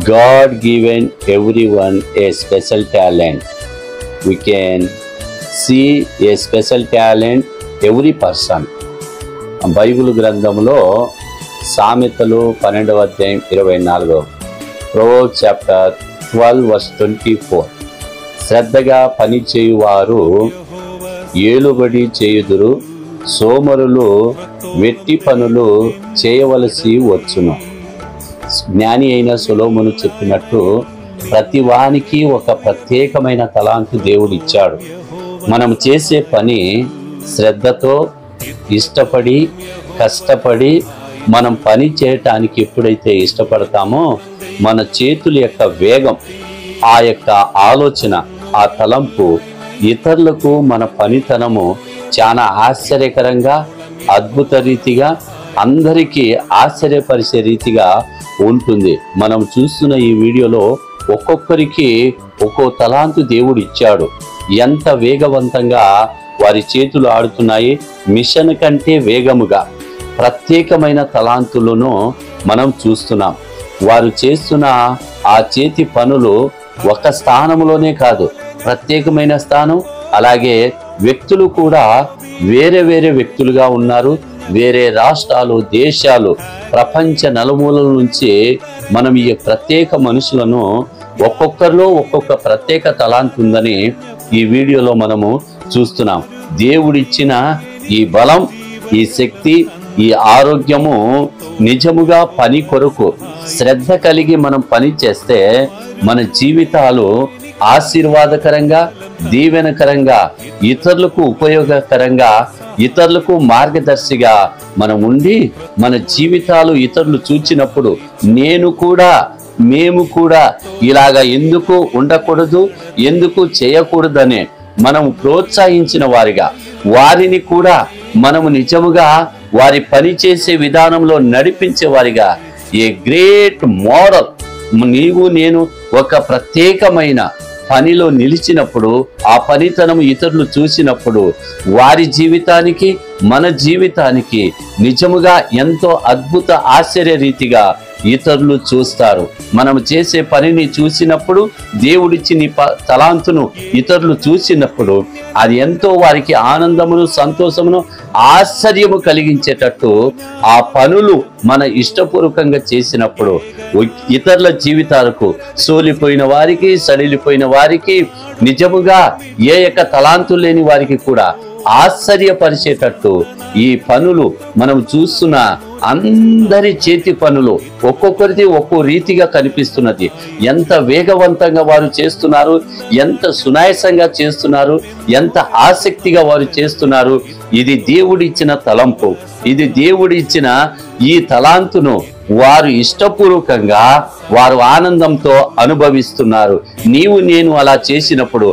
God given everyone a special talent. We can see a special talent every person. Bible గ్రంథంలో సామెతలు 12వ అధ్యాయం 24, Proverbs chapter 12 verse 24. శ్రద్ధగా పని చేయువారు ఏలుబడి చేయుదురు, సోమరులు వెట్టి పనులు చేయవలసి వచ్చును. జ్ఞాని అయిన సొలొమోను చెప్పినట్టు ప్రతి వానికి ఒక ప్రత్యేకమైన తలాంతు దేవుడు ఇచ్చాడు. మనం చేసే పని శ్రద్ధతో ఇష్టపడి కష్టపడి మనం పని చేయటానికి ఎప్పుడైతే ఇష్టపడతామో మన చేతుల యొక్క వేగం, ఆ యొక్క ఆలోచన, ఆ తలంపు ఇతరులకు మన పనితనము చాలా ఆశ్చర్యకరంగా, అద్భుత రీతిగా, అందరికీ ఆశ్చర్యపరిచే రీతిగా ఉంటుంది. మనం చూస్తున్న ఈ వీడియోలో ఒక్కొక్కరికి ఒక్కో తలాంతు దేవుడు ఇచ్చాడు. ఎంత వేగవంతంగా వారి చేతులు ఆడుతున్నాయి, మిషన్ కంటే వేగముగా ప్రత్యేకమైన తలాంతులను మనం చూస్తున్నాం. వారు చేస్తున్న ఆ చేతి పనులు ఒక స్థానంలోనే కాదు, ప్రత్యేకమైన స్థానం. అలాగే వ్యక్తులు కూడా వేరే వేరే వ్యక్తులుగా ఉన్నారు. వేరే రాష్ట్రాలు, దేశాలు, ప్రపంచ నలుమూలల నుంచి మనం ఈ ప్రత్యేక మనుషులను ఒక్కొక్కరిలో ఒక్కొక్క ప్రత్యేక తలాంతు ఉందని ఈ వీడియోలో మనము చూస్తున్నాం. దేవుడిచ్చిన ఈ బలం, ఈ శక్తి, ఈ ఆరోగ్యము నిజముగా పని కొరకు శ్రద్ధ కలిగి మనం పని చేస్తే మన జీవితాలు ఆశీర్వాదకరంగా, దీవెనకరంగా, ఇతరులకు ఉపయోగకరంగా, ఇతరులకు మార్గదర్శిగా మనం ఉండి మన జీవితాలు ఇతరులు చూచినప్పుడు మేము కూడా ఇలాగా ఎందుకు ఉండకూడదు, ఎందుకు చేయకూడదనే మనం ప్రోత్సహించిన వారిగా, వారిని కూడా మనము నిజముగా వారి పని చేసే విధానంలో నడిపించే వారిగా, ఏ గ్రేట్ మోడల్. నీవు నేను ఒక ప్రత్యేకమైన పనిలో నిలిచినప్పుడు, ఆ పనితనం ఇతరులు చూసినప్పుడు వారి జీవితానికి మన జీవితానికి నిజముగా ఎంతో అద్భుత ఆశ్చర్య రీతిగా ఇతరులు చూస్తారు. మనం చేసే పనిని చూసినప్పుడు, దేవుడిచ్చిన తలాంతును ఇతరులు చూసినప్పుడు అది ఎంతో వారికి ఆనందమును, సంతోషమును, ఆశ్చర్యము కలిగించేటట్టు ఆ పనులు మన ఇష్టపూర్వకంగా చేసినప్పుడు ఇతరుల జీవితాలకు, సోలిపోయిన వారికి, సడిలిపోయిన వారికి, నిజముగా ఏ యొక్క తలాంతులు లేని వారికి కూడా ఆశ్చర్యపరిచేటట్టు ఈ పనులు మనం చూస్తున్న అందరి చేతి పనులు ఒక్కొక్కరిది ఒక్కో రీతిగా కనిపిస్తున్నది. ఎంత వేగవంతంగా వారు చేస్తున్నారు, ఎంత సునాయాసంగా చేస్తున్నారు, ఎంత ఆసక్తిగా వారు చేస్తున్నారు. ఇది దేవుడిచ్చిన తలంపు, ఇది దేవుడిచ్చిన ఈ తలాంతును వారు ఇష్టపూర్వకంగా వారు ఆనందంతో అనుభవిస్తున్నారు. నీవు నేను అలా చేసినప్పుడు